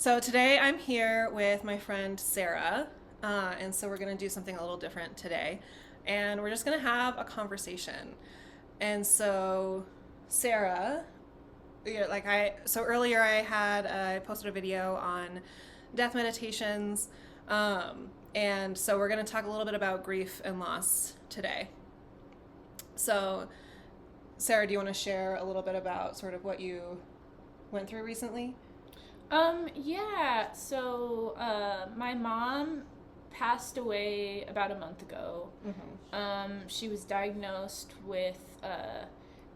So today I'm here with my friend Sarah, and so we're going to do something a little different today, and we're just going to have a conversation. And so, Sarah, so earlier I posted a video on death meditations, and so we're going to talk a little bit about grief and loss today. So, Sarah, do you want to share a little bit about sort of what you went through recently? Yeah, so, my mom passed away about a month ago. Mm-hmm. She was diagnosed with,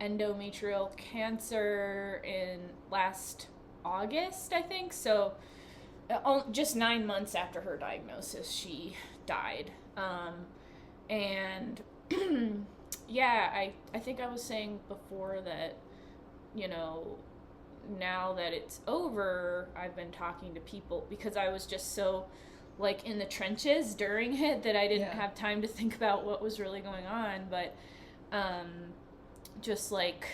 endometrial cancer in last August, I think. So, just 9 months after her diagnosis, she died. And, yeah, I think I was saying before that, you know, now that it's over, I've been talking to people because I was just so like in the trenches during it that I didn't Yeah. have time to think about what was really going on. But um, just like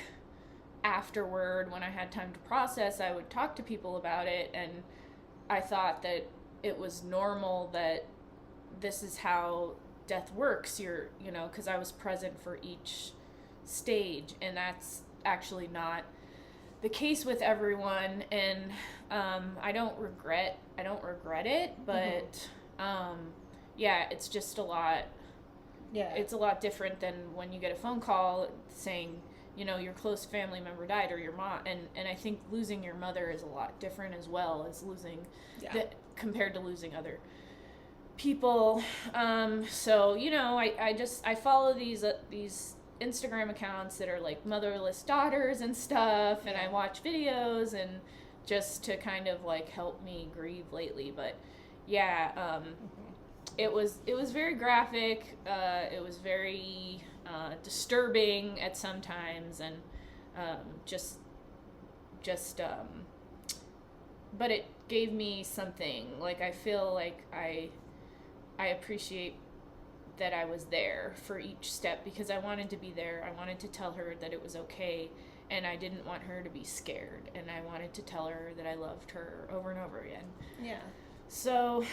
afterward, when I had time to process, I would talk to people about it, and I thought that it was normal that this is how death works. Because I was present for each stage, and that's actually not the case with everyone. And I don't regret it, but yeah, it's just a lot. Yeah. It's a lot different than when you get a phone call saying, your close family member died, or your mom. And I think losing your mother is a lot different as well as losing Yeah. compared to losing other people. So I follow these Instagram accounts that are like motherless daughters and stuff, and I watch videos and just to kind of like help me grieve lately. But yeah, it was very graphic. It was very disturbing at some times, and um, just just but it gave me something. Like, I feel like I appreciate that I was there for each step because I wanted to be there. I wanted to tell her that it was okay, and I didn't want her to be scared, and I wanted to tell her that I loved her over and over again. Yeah. So,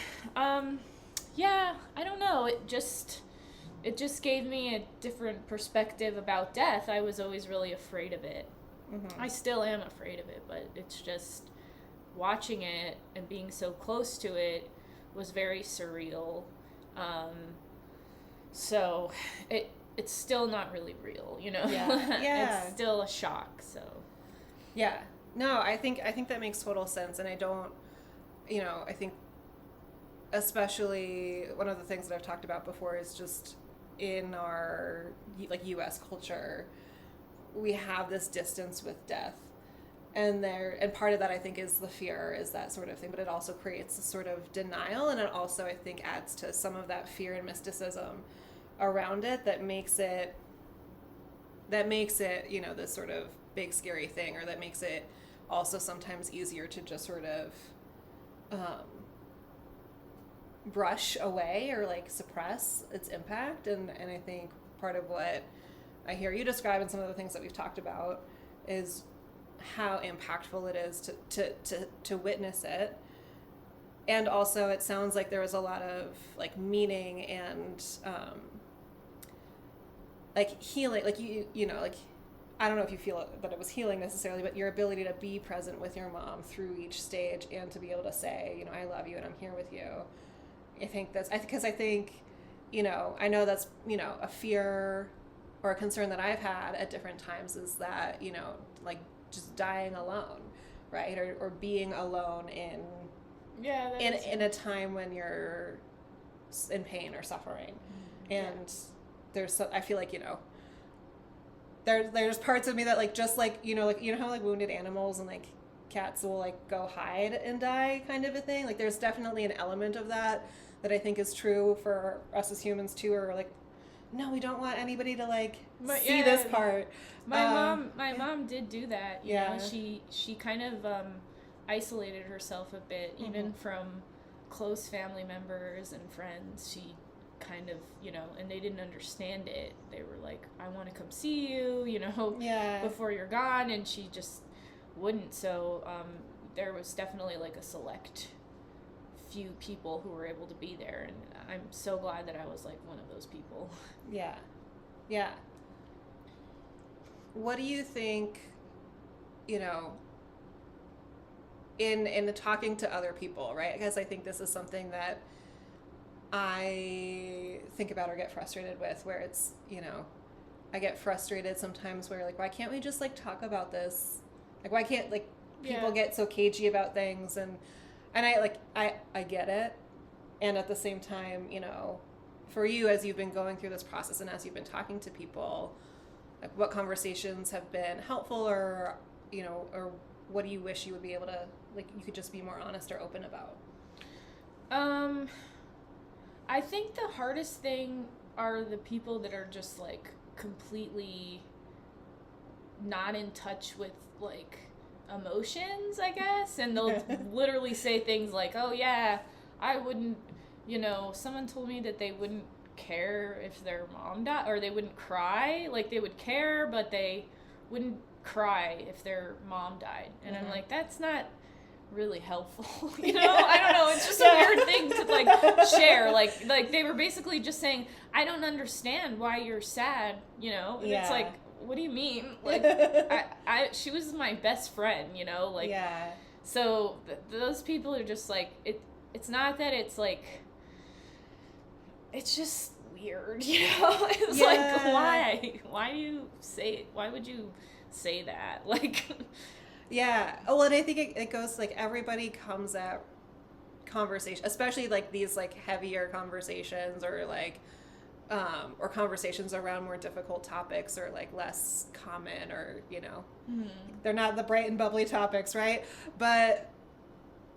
yeah, I don't know. It just gave me a different perspective about death. I was always really afraid of it. Mm-hmm. I still am afraid of it, but it's just watching it and being so close to it was very surreal. Um, so it's still not really real, Yeah. Yeah. It's still a shock. So Yeah. No, I think that makes total sense, and I don't, I think especially one of the things that I've talked about before is just in our like U.S. culture, we have this distance with death, and part of that I think is the fear, is that sort of thing, but it also creates a sort of denial, and it also I think adds to some of that fear and mysticism around it that makes it this sort of big scary thing, or that makes it also sometimes easier to just sort of um, brush away or like suppress its impact. And I think part of what I hear you describe and some of the things that we've talked about is how impactful it is to witness it. And also it sounds like there was a lot of like meaning and like healing, like like I don't know if you feel that it was healing necessarily, but your ability to be present with your mom through each stage and to be able to say, I love you and I'm here with you. I think that's because I think, I know that's, a fear or a concern that I've had at different times, is that, like just dying alone, right? Or being alone yeah, in a time when you're in pain or suffering. And I feel like, there's parts of me that like just like how like wounded animals and like cats will like go hide and die, kind of a thing. Like there's definitely an element of that I think is true for us as humans too, or like, no, we don't want anybody to like see this part. My mom did do that. She kind of isolated herself a bit, even from close family members and friends. She kind of, and they didn't understand it. They were like, I want to come see you, Yeah. before you're gone, and she just wouldn't. So there was definitely like a select few people who were able to be there, and I'm so glad that I was like one of those people. Yeah. Yeah. What do you think, you know, in the talking to other people, right? Because I think this is something that I think about or get frustrated with, where it's, you know, I get frustrated sometimes where like, why can't we just like talk about this? Like, why can't like people get so cagey about things? And I get it. And at the same time, you know, for you, as you've been going through this process and as you've been talking to people, like what conversations have been helpful, or, you know, or what do you wish you would be able to, like, you could just be more honest or open about? I think the hardest thing are the people that are just like completely not in touch with like emotions, I guess, and they'll literally say things like, oh yeah, I wouldn't, you know, someone told me that they wouldn't care if their mom died, or they wouldn't cry, like they would care but they wouldn't cry if their mom died, and I'm like, that's not really helpful. You know, I don't know, it's just a weird thing to like share, like they were basically just saying, I don't understand why you're sad, you know, and it's like, what do you mean? Like, I she was my best friend, you know, like, so those people are just like, it's not that it's like, it's just weird, you know. It's like, why do you say, why would you say that, like? Well, and I think it goes like, everybody comes at conversation, especially like these like heavier conversations, or like or conversations around more difficult topics, or like less common, or, you know, they're not the bright and bubbly topics, right? But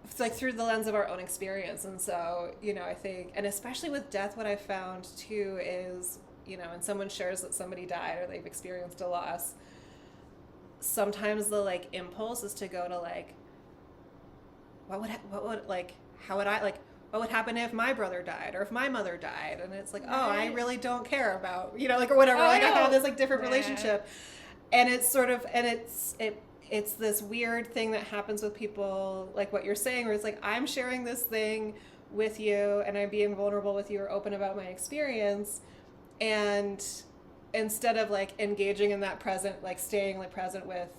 it's like through the lens of our own experience. And so, you know, I think, and especially with death, what I found too is, you know, when someone shares that somebody died or they've experienced a loss, sometimes the like impulse is to go to like, what would like, how would I, like, what would happen if my brother died, or if my mother died? And it's like, oh, I really don't care about, you know, like, or whatever. I have this like different relationship, and it's sort of, and it's this weird thing that happens with people, like what you're saying, where it's like, I'm sharing this thing with you, and I'm being vulnerable with you or open about my experience, and instead of like engaging in that present, like staying like present with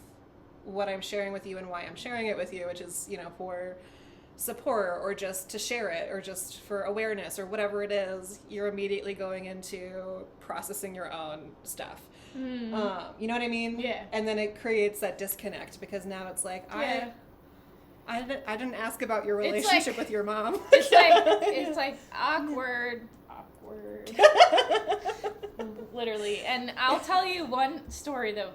what I'm sharing with you and why I'm sharing it with you, which is, you know, for support, or just to share it, or just for awareness, or whatever it is, you're immediately going into processing your own stuff. You know what I mean? Yeah. And then it creates that disconnect, because now it's like, I didn't ask about your relationship with your mom. It's like awkward. Literally. And I'll tell you one story that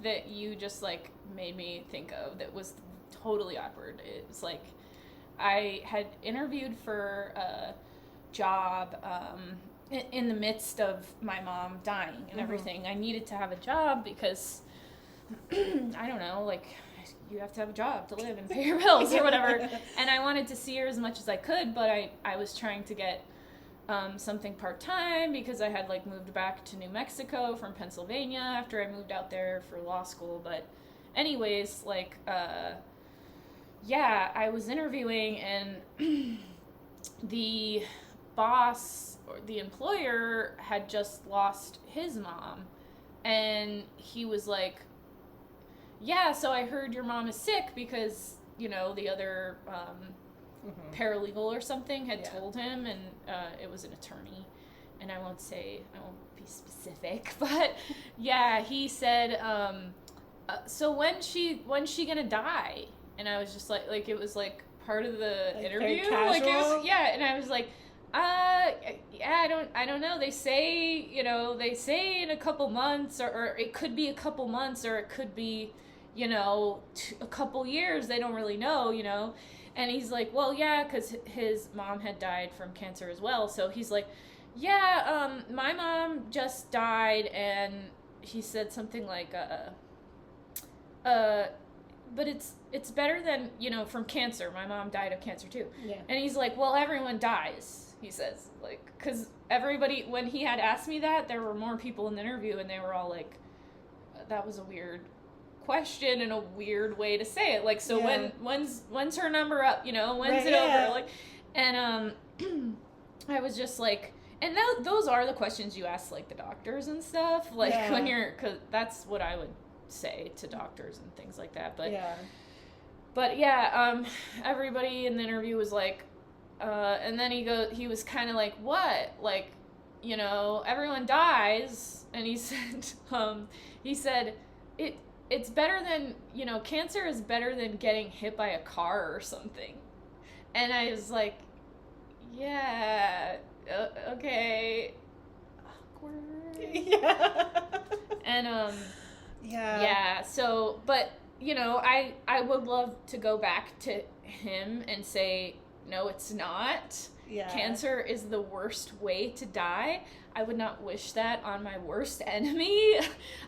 that you just like made me think of that was totally awkward. It's like, I had interviewed for a job in the midst of my mom dying and everything. I needed to have a job because I don't know, like, you have to have a job to live and pay your bills or whatever. And I wanted to see her as much as I could, but I was trying to get something part-time because I had like moved back to New Mexico from Pennsylvania after I moved out there for law school. But anyways, like, I was interviewing, and the boss, or the employer, had just lost his mom, and he was like, yeah, so I heard your mom is sick because, you know, the other paralegal or something had told him, and it was an attorney, and I won't be specific, but yeah, he said, so when's she gonna die? And I was just like it was like part of the interview, like it was, and I was like, I don't know. They say in a couple months, or it could be a couple months, or it could be, you know, a couple years. They don't really know, you know. And he's like, well, yeah, because his mom had died from cancer as well. So he's like, yeah, my mom just died, and he said something like, but it's better than, you know, from cancer. My mom died of cancer too. Yeah. And he's like, well, everyone dies, he says, like, because everybody, when he had asked me that, there were more people in the interview, and they were all like, that was a weird question and a weird way to say it. Like, so when's her number up? You know, when's Right, it over? Like, and I was just like, and those are the questions you ask like the doctors and stuff. Like when cause that's what I would say to doctors and things like that. But everybody in the interview was like, and then he was kind of like, what? Like, you know, everyone dies. And he said, it's better than, you know, cancer is better than getting hit by a car or something. And I was like, yeah, okay. Awkward. Yeah. And, so, but, you know, I would love to go back to him and say, no, it's not. Yeah. Cancer is the worst way to die. I would not wish that on my worst enemy.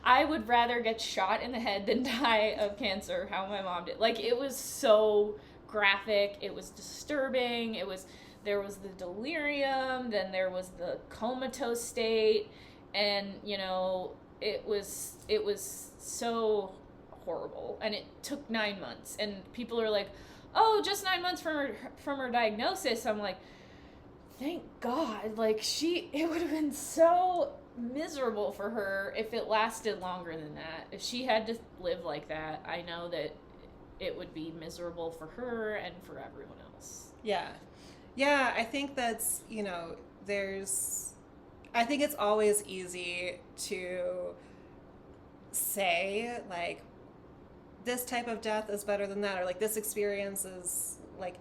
I would rather get shot in the head than die of cancer, how my mom did. Like, it was so graphic. It was disturbing. There was the delirium, then there was the comatose state, and, you know, it was so horrible. And it took 9 months. And people are like, oh, just 9 months from her diagnosis. I'm like, thank God. Like, it would have been so miserable for her if it lasted longer than that. If she had to live like that, I know that it would be miserable for her and for everyone else. Yeah. Yeah, I think that's, you know, I think it's always easy to say, like, this type of death is better than that, or like this experience is, like,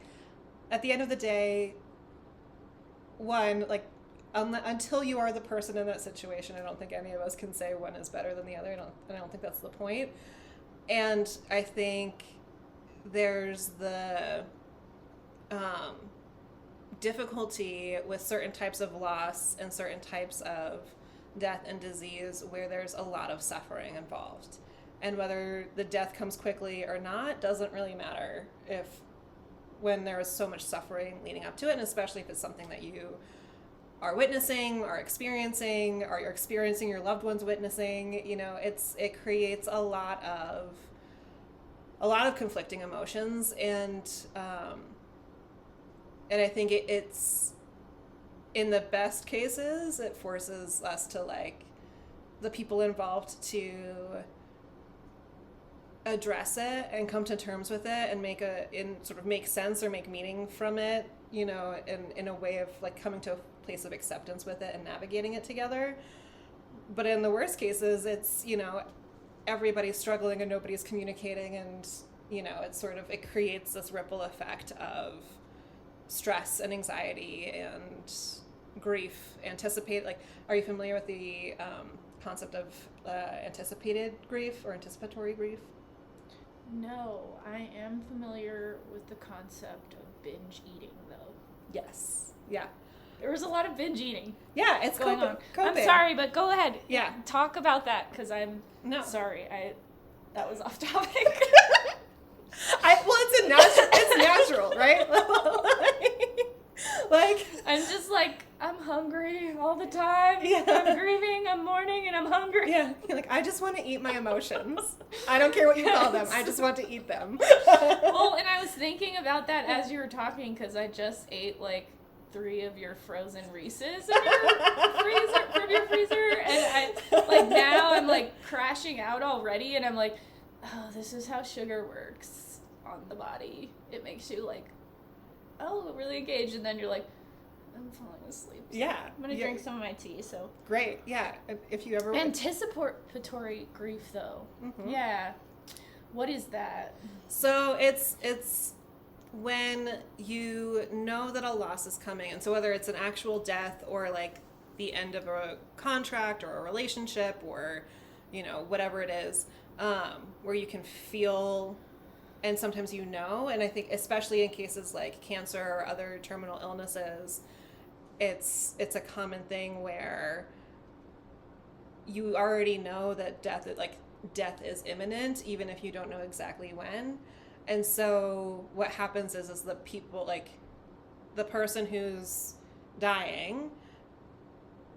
at the end of the day, one, like, until you are the person in that situation, I don't think any of us can say one is better than the other. I don't think that's the point. And I think there's the difficulty with certain types of loss and certain types of death and disease where there's a lot of suffering involved. And whether the death comes quickly or not doesn't really matter when there is so much suffering leading up to it, and especially if it's something that you are witnessing, are experiencing, or you're experiencing your loved ones witnessing. You know, it creates a lot of conflicting emotions, and I think it's in the best cases, it forces us to, like, the people involved to address it and come to terms with it and make sense or make meaning from it, you know, in a way of, like, coming to a place of acceptance with it and navigating it together. But in the worst cases, it's, you know, everybody's struggling and nobody's communicating, and, you know, it creates this ripple effect of stress and anxiety and grief. Are you familiar with the concept of anticipated grief or anticipatory grief? No, I am familiar with the concept of binge eating, though. Yes. Yeah. There was a lot of binge eating. Yeah, it's going on. Coping. I'm sorry, but go ahead. Yeah. Talk about that, because sorry. That was off topic. It's natural, right? Like, I'm just like, I'm hungry all the time. Yeah. I'm grieving, I'm mourning, and I'm hungry. Yeah. You're like, I just want to eat my emotions. I don't care what you call them. I just want to eat them. Well, and I was thinking about that as you were talking, because I just ate, like, 3 of your frozen Reese's from your freezer, and now I'm, like, crashing out already, and I'm like, oh, this is how sugar works on the body. It makes you, like, really engaged, and then you're like, I'm falling asleep. So yeah. I'm going to drink some of my tea, so. Great, yeah. If you ever... Anticipatory grief, though. Mm-hmm. Yeah. What is that? So it's when you know that a loss is coming, and so whether it's an actual death or, like, the end of a contract or a relationship or, you know, whatever it is, where you can feel... And sometimes you know, and I think especially in cases like cancer or other terminal illnesses, it's a common thing where you already know that death is imminent, even if you don't know exactly when. And so what happens is the people, like, the person who's dying,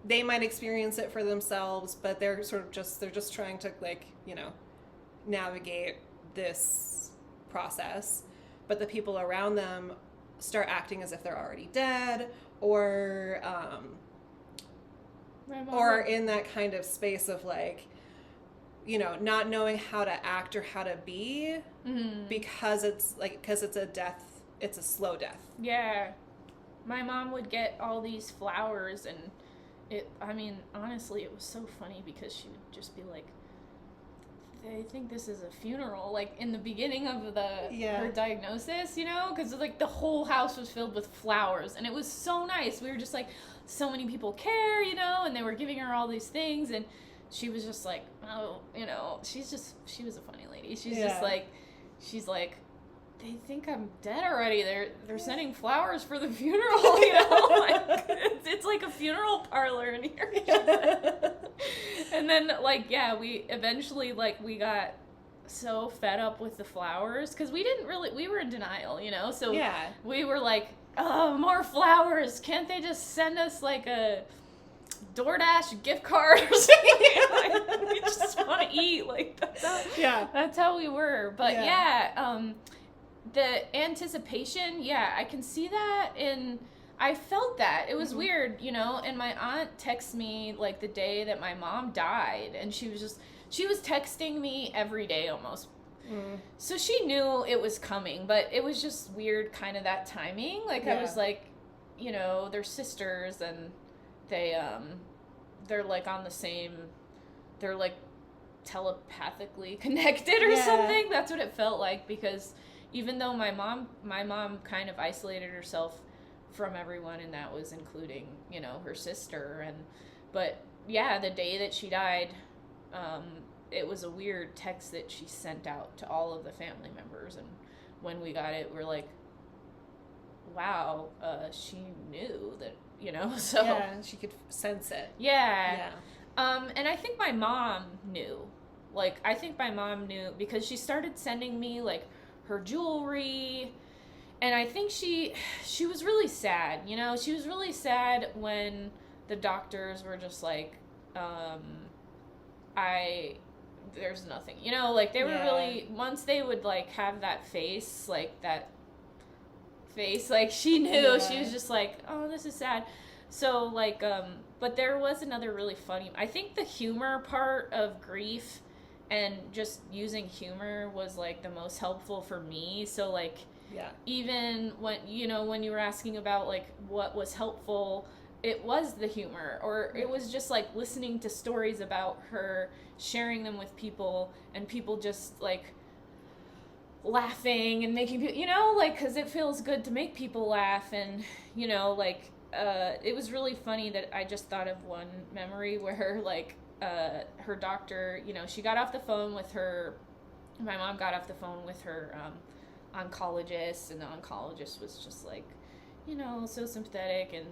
they might experience it for themselves, but they're just trying to, like, you know, navigate this process, but the people around them start acting as if they're already dead, or in that kind of space of like, you know, not knowing how to act or how to be, because it's a death, it's a slow death. Yeah. My mom would get all these flowers, and honestly, it was so funny because she would just be like, I think this is a funeral, like in the beginning of her diagnosis, you know, because like the whole house was filled with flowers, and it was so nice. We were just like, so many people care, you know, and they were giving her all these things, and she was just like, oh, you know, she was a funny lady. She's like, they think I'm dead already. They're sending flowers for the funeral, you know, like it's like a funeral parlor in here. And then like, yeah, we eventually like we got so fed up with the flowers because we were in denial, you know, so we were like, oh, more flowers. Can't they just send us like a DoorDash gift card or something? Like, we just want to eat. Like that's how we were. But the anticipation, I can see that I felt that. It was weird, you know, and my aunt texted me like the day that my mom died, and she was texting me every day almost. So she knew it was coming, but it was just weird kind of that timing. Like I was like, you know, they're sisters, and they're like on the same, they're like telepathically connected or something. That's what it felt like, because even though my mom kind of isolated herself from everyone, and that was including, you know, her sister, but the day that she died, it was a weird text that she sent out to all of the family members, and when we got it, we're like, wow, she knew that, you know, so she could sense it. And I think my mom knew, because she started sending me like her jewelry, and I think she was really sad, you know. She was really sad when the doctors were just like, there's nothing, you know, like they were really, once they would like have that face, like she knew. She was just like, oh, this is sad. So like, but there was another really funny, I think the humor part of grief and just using humor was like the most helpful for me. So like, even when, you know, when you were asking about like what was helpful, it was the humor, or it was just like listening to stories about her, sharing them with people, and people just like laughing and making people, you know, like, because it feels good to make people laugh. And, you know, like, it was really funny that I just thought of one memory where like her doctor, you know, she got off the phone with her, my mom got off the phone with her oncologist, and the oncologist was just like, you know, so sympathetic and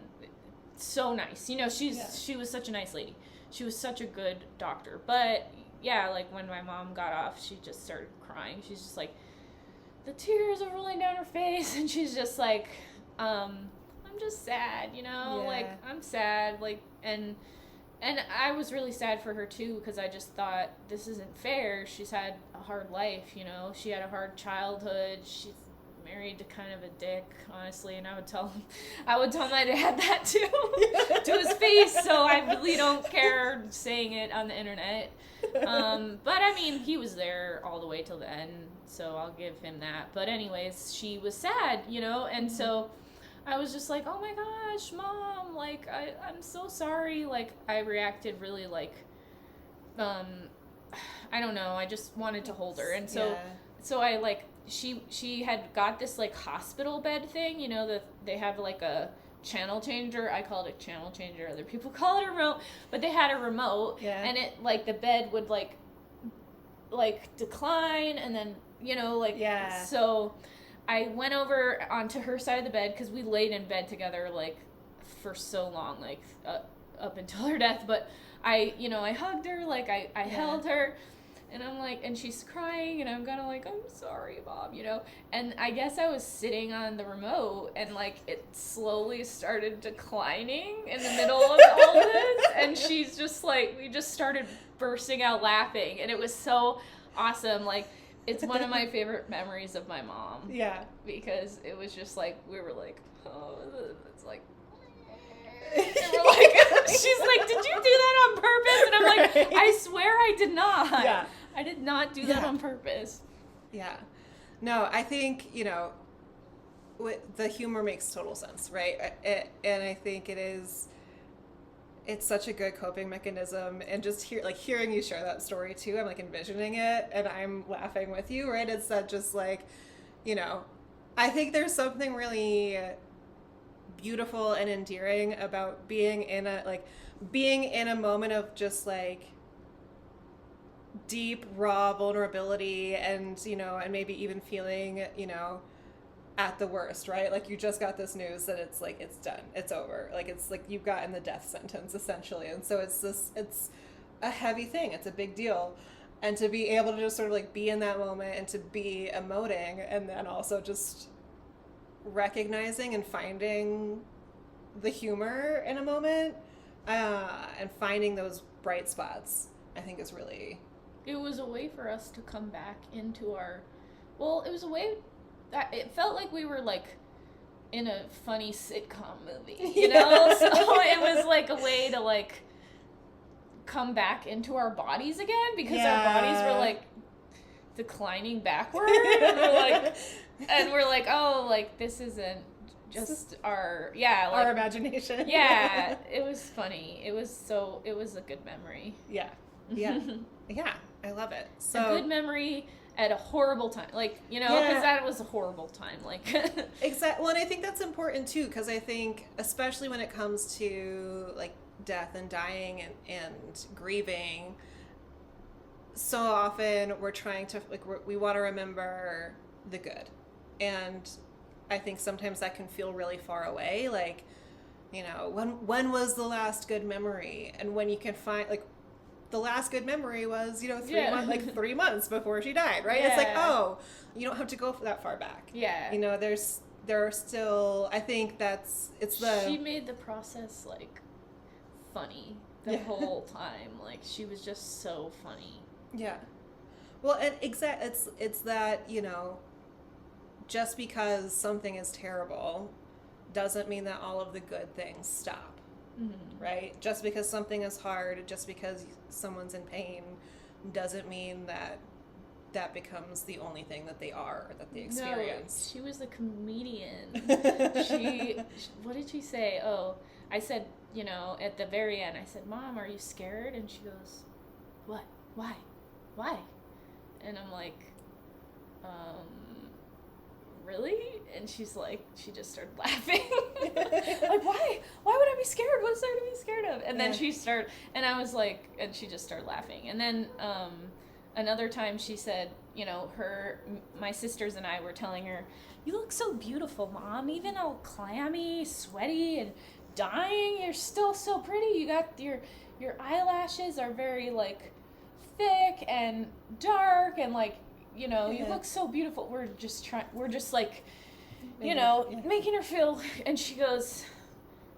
so nice, you know. She was such a nice lady. She was such a good doctor. But like when my mom got off, she just started crying. She's just like, the tears are rolling down her face, and she's just like, I'm just sad, you know, like I'm sad, like, and I was really sad for her too, because I just thought, this isn't fair. She's had a hard life, you know. She had a hard childhood. She's married to kind of a dick, honestly, and I would tell my dad that too, to his face, so I really don't care saying it on the internet. But I mean, he was there all the way till the end, so I'll give him that. But anyways, she was sad, you know, and so I was just like, oh my gosh, Mom, like, I'm so sorry. Like, I reacted really like, I don't know, I just wanted to hold her. And so I like, she had got this like hospital bed thing, you know, that they have like a channel changer. I call it a channel changer. Other people call it a remote, but they had a remote, and it like the bed would like decline, and then, you know, like, so I went over onto her side of the bed, because we laid in bed together like for so long, like up until her death. But I hugged her, like I held her. And I'm like, and she's crying, and I'm kind of like, I'm sorry, Bob, you know. And I guess I was sitting on the remote, and like it slowly started declining in the middle of all this. And she's just like, we just started bursting out laughing, and it was so awesome. Like, it's one of my favorite memories of my mom. Yeah. Because it was just like, we were like, oh, it's like, and we're like, she's like, did you do that on purpose? And I'm like, Right. I swear I did not. Yeah. I did not do that on purpose. Yeah. No, I think, the humor makes total sense, right? And I think it's such a good coping mechanism. And just hearing you share that story too, I'm like envisioning it and I'm laughing with you, right? It's that just like, I think there's something really beautiful and endearing about being in a moment of just like deep raw vulnerability and and maybe even feeling at the worst, right? Like you just got this news that it's like it's done, it's over, like it's like you've gotten the death sentence essentially, and so it's a heavy thing, it's a big deal, and to be able to just sort of like be in that moment and to be emoting and then also just recognizing and finding the humor in a moment and finding those bright spots, I think is really... It was a way for us to come back into our... Well, it was a way that it felt like we were like in a funny sitcom movie, you know? So it was like a way to like come back into our bodies again because our bodies were like declining backward. And we're like, oh, like this isn't just our our imagination. Yeah, it was funny. It was a good memory. Yeah. Yeah, I love it. So a good memory at a horrible time, like, because that was a horrible time, like. Exactly. Well, and I think that's important too, because I think especially when it comes to like death and dying and grieving, so often we're trying to we want to remember the good, and I think sometimes that can feel really far away. Like, when was the last good memory, and when you can find like the last good memory was 3 months before she died, right? It's like, oh, you don't have to go that far back. There are still, I think she made the process like funny the whole time. Like she was just so funny. Yeah. Well, and it's that, just because something is terrible doesn't mean that all of the good things stop. Mm-hmm. Right? Just because something is hard, just because someone's in pain, doesn't mean that becomes the only thing that they are, or that they experience. No, she was a comedian. What did she say? Oh, I said, at the very end, I said, Mom, are you scared? And she goes, what? Why? And I'm like, really? And she's like, she just started laughing. Like, why would I be scared? What's there to be scared of? And then and I was like, and she just started laughing. And then another time she said, my sisters and I were telling her, you look so beautiful, Mom, even all clammy, sweaty, and dying, you're still so pretty. You got your eyelashes are very like thick and dark, and like, you look so beautiful. We're just like, making her feel. And she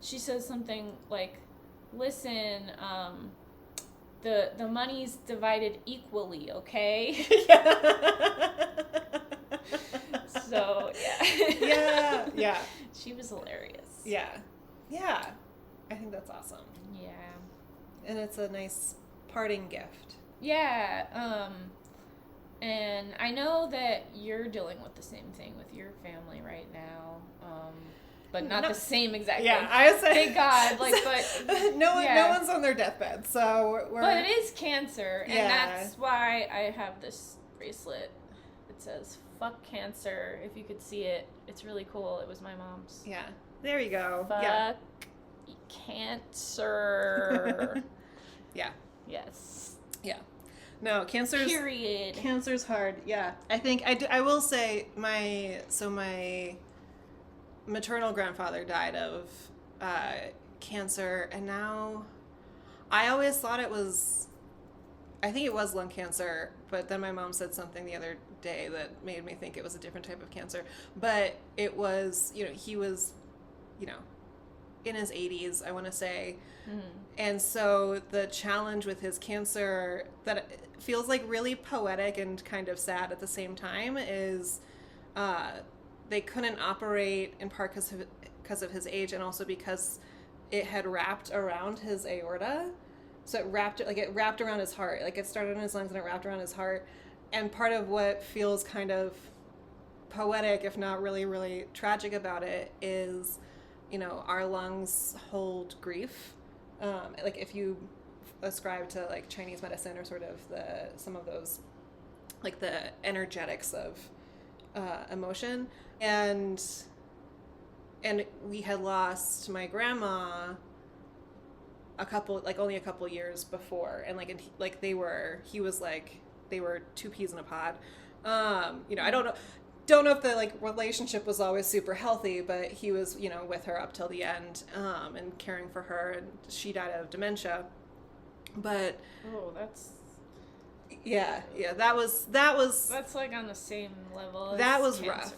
says something like, listen, the money's divided equally, okay? So, Yeah. She was hilarious. Yeah. I think that's awesome. Yeah. And it's a nice parting gift. Yeah. And I know that you're dealing with the same thing with your family right now, but not the same exact thing. Yeah, I was saying, thank God. Like, but no one's on their deathbed, so we're. But it is cancer, and that's why I have this bracelet. It says "Fuck Cancer." If you could see it, it's really cool. It was my mom's. Yeah, there you go. Fuck cancer. Yeah. Yes. Yeah. No, cancer's hard. Yeah. I think I will say my maternal grandfather died of cancer, and now I always thought I think it was lung cancer, but then my mom said something the other day that made me think it was a different type of cancer. But it was, he was, in his 80s, I want to say. Mm-hmm. And so the challenge with his cancer that feels like really poetic and kind of sad at the same time is they couldn't operate in part because of his age, and also because it had wrapped around his aorta. So it wrapped around his heart. Like, it started in his lungs and it wrapped around his heart. And part of what feels kind of poetic, if not really, really tragic about it, is, our lungs hold grief. Like, if you ascribe to like Chinese medicine, or sort of some of those, like the energetics of emotion, and we had lost my grandma only a couple years before, and they were two peas in a pod. I don't know if the relationship was always super healthy, but he was with her up till the end, and caring for her, and she died of dementia. But that's that was that's like on the same level as that was cancer. Rough.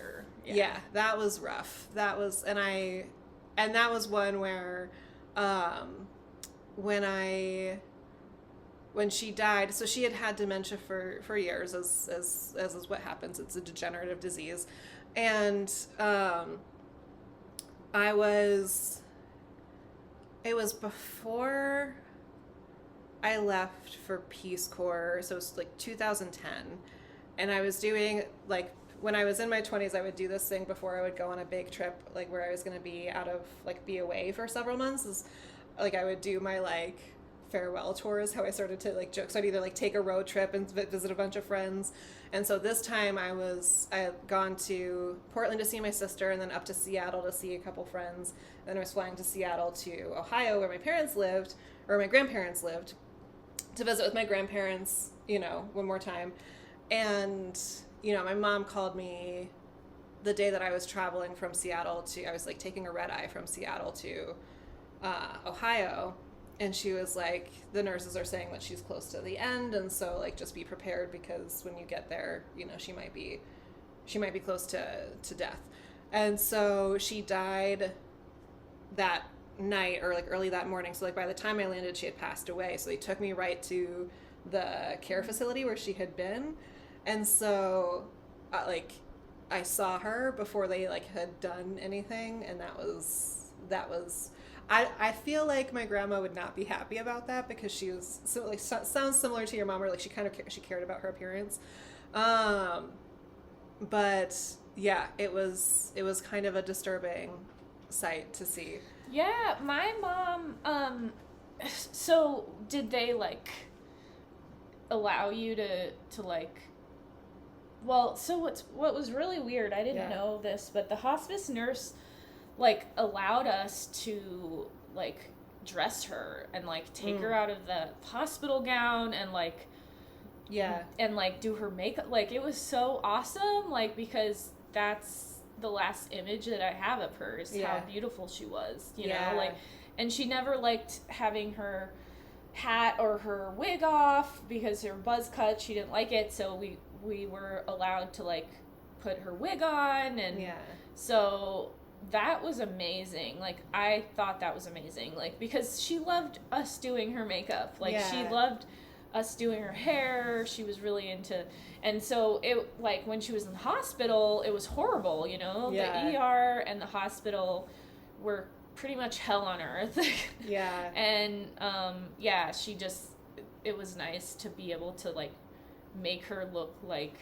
Yeah, that was rough. That was and that was one where when she died, so she had dementia for years, as is what happens. It's a degenerative disease. And it was before I left for Peace Corps, so it was 2010. And I was doing, when I was in my 20s, I would do this thing before I would go on a big trip, where I was going to be be away for several months. I would do my farewell tours, how I started to joke. So I'd either take a road trip and visit a bunch of friends. And so this time I had gone to Portland to see my sister, and then up to Seattle to see a couple friends. Then I was flying to Seattle to Ohio, where my parents lived, or my grandparents lived, to visit with my grandparents, one more time. And, my mom called me the day that I was traveling from Seattle I was taking a red eye from Seattle to Ohio. And she was like, the nurses are saying that she's close to the end, and so just be prepared, because when you get there, she might be close to death. And so she died that night, or early that morning. So by the time I landed, she had passed away. So they took me right to the care facility where she had been. And so I saw her before they had done anything, and that was I feel like my grandma would not be happy about that, because she was sounds similar to your mom, where she cared about her appearance. But yeah, it was kind of a disturbing sight to see. Yeah, my mom, so did they allow you to well, so what was really weird, I didn't know this, but the hospice nurse allowed us to dress her and take her out of the hospital gown and and do her makeup. It was so awesome, because that's the last image that I have of her, is how beautiful she was, you know, and she never liked having her hat or her wig off, because her buzz cut, she didn't like it, so we were allowed to put her wig on, and so that was amazing. I thought that was amazing, because she loved us doing her makeup, she loved us doing her hair. She was really into, and so it when she was in the hospital, it was horrible, the ER and the hospital were pretty much hell on earth. And she just, it was nice to be able to make her look like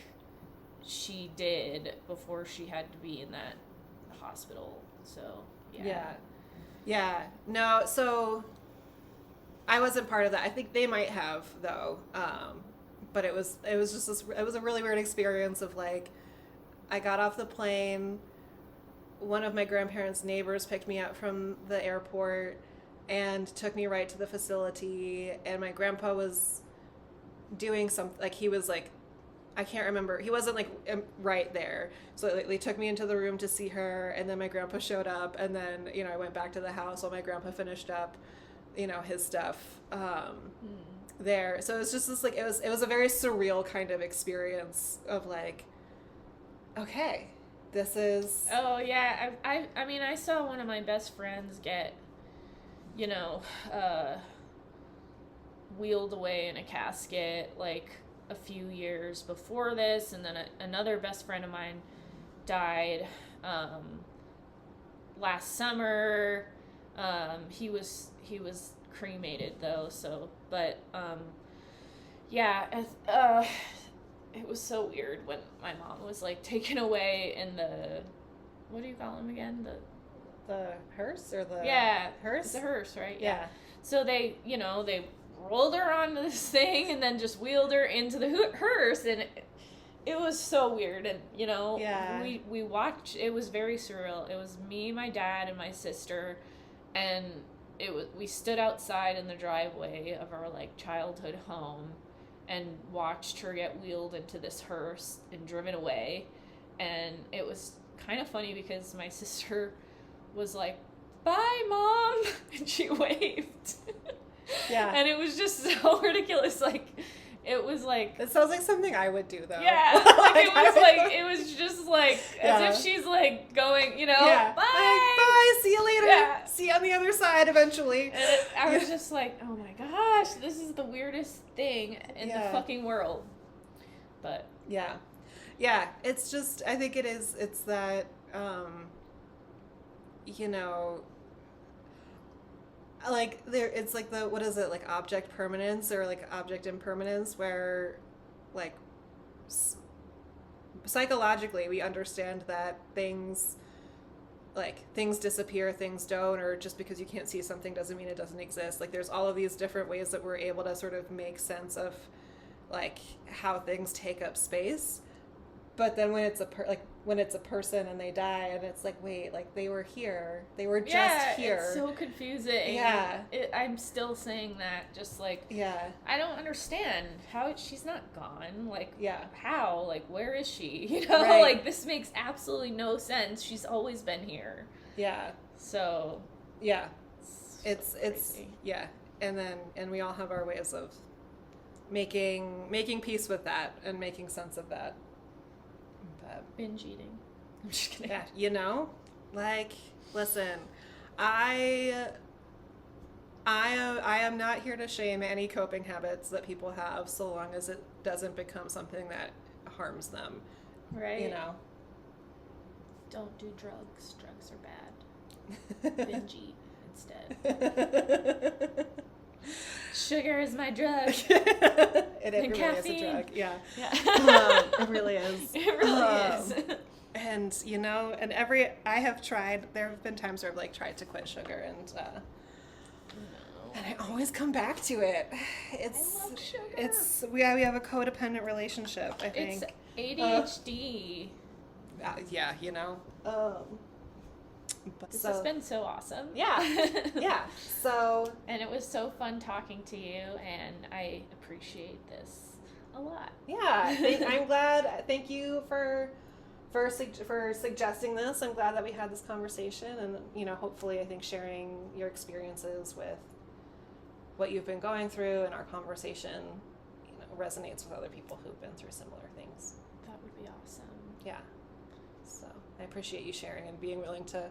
she did before she had to be in that hospital. So no, so I wasn't part of that. I think they might have, though, but it was just it was a really weird experience of I got off the plane, one of my grandparents' neighbors picked me up from the airport and took me right to the facility, and my grandpa was doing something, he was I can't remember. He wasn't right there. So they took me into the room to see her, and then my grandpa showed up, and then, I went back to the house while my grandpa finished up, his stuff there. So it was just this it was a very surreal kind of experience of okay, this is. Oh yeah, I mean, I saw one of my best friends get you know, wheeled away in a casket like a few years before this, and then another best friend of mine died last summer. He was cremated though, so but yeah, it was so weird when my mom was like taken away in the, what do you call them again, the hearse or the hearse? It's a hearse, right? Yeah. So they rolled her onto this thing and then just wheeled her into the hearse, and it was so weird. And we watched. It was very surreal. It was me, my dad, and my sister, and we stood outside in the driveway of our like childhood home and watched her get wheeled into this hearse and driven away. And it was kind of funny because my sister was like, "Bye, Mom," and she waved. Yeah. And it was just so ridiculous. Like, it was like... It sounds like something I would do, though. Yeah. It was just like, as if she's like going, bye. Like, bye, see you later. Yeah. See you on the other side eventually. And I was just like, oh my gosh, this is the weirdest thing in the fucking world. But... Yeah. Yeah, it's just, I think it's that, like it's like the, what is it, like object permanence or like object impermanence, where like psychologically we understand that things disappear, things don't, or just because you can't see something doesn't mean it doesn't exist. Like there's all of these different ways that we're able to sort of make sense of like how things take up space. But then when it's a person and they die, and it's like, wait, like they were here, they were just here. It's so confusing. Yeah, I'm still saying that, just like, I don't understand how she's not gone. Like, how? Like, where is she? Right. Like this makes absolutely no sense. She's always been here. Yeah. So. Yeah. It's crazy. And we all have our ways of making peace with that and making sense of that. Binge eating. I'm just kidding. Yeah, like, listen, I am not here to shame any coping habits that people have, so long as it doesn't become something that harms them. Right. Don't do drugs. Drugs are bad. Binge eat instead. Sugar is my drug. It really caffeine is a drug. Yeah. It really is. It really is. And I have tried, there have been times where I've like tried to quit sugar, and I always come back to it. I love sugar. We have a codependent relationship, I think. It's ADHD. But this has been so awesome. Yeah. So. And it was so fun talking to you, and I appreciate this a lot. Yeah, I'm glad. Thank you for suggesting this. I'm glad that we had this conversation, and hopefully, I think sharing your experiences with what you've been going through and our conversation, resonates with other people who've been through similar things. That would be awesome. Yeah. So I appreciate you sharing and being willing to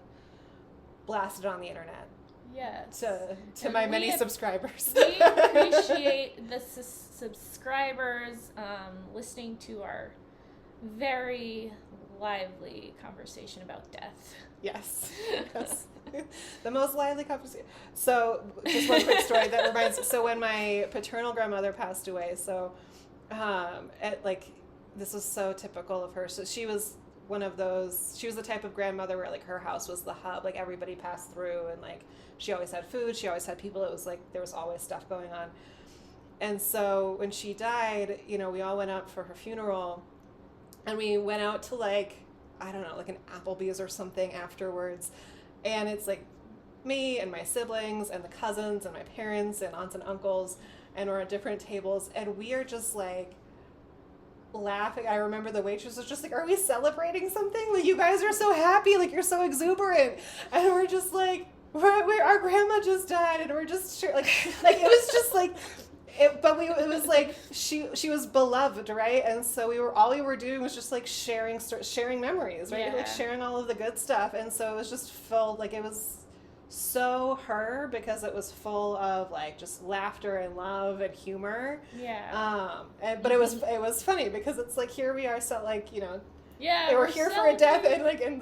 blast it on the internet. Yes. To my many subscribers. We appreciate the subscribers listening to our very lively conversation about death. Yes. The most lively conversation. So, just one quick story that reminds. So, when my paternal grandmother passed away, this was so typical of her. So she was one of those. She was the type of grandmother where like her house was the hub. Like everybody passed through, and like she always had food. She always had people. It was like there was always stuff going on. And so when she died, we all went out for her funeral, and we went out to like, I don't know, like an Applebee's or something afterwards. And it's like me and my siblings and the cousins and my parents and aunts and uncles, and we're at different tables, and we are just like laughing. I remember the waitress was just like, "Are we celebrating something? Like, you guys are so happy, like you're so exuberant." And we're just like, our grandma just died, and we're just like it was just like it was like she was beloved, right? And so all we were doing was just like sharing memories, right? Yeah. Like sharing all of the good stuff. And so it was just felt like it was so her because it was full of like just laughter and love and humor. Yeah. But it was funny because it's like here we are, so like Yeah, they were here for a death, celebrating. and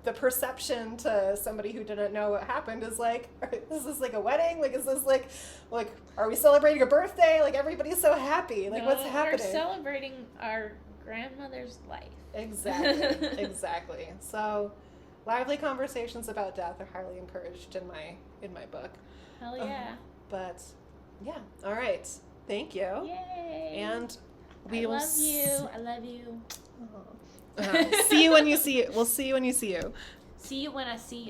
the perception to somebody who didn't know what happened is like, is this like a wedding? Like, is this like are we celebrating a birthday? Like everybody's so happy. Like No, what's happening? We're celebrating our grandmother's life. Exactly, exactly. So, lively conversations about death are highly encouraged in my book. Hell yeah. But yeah, all right. Thank you. Yay. And I love you. I love you. See you when you see it. We'll see you when you see you. See you when I see you.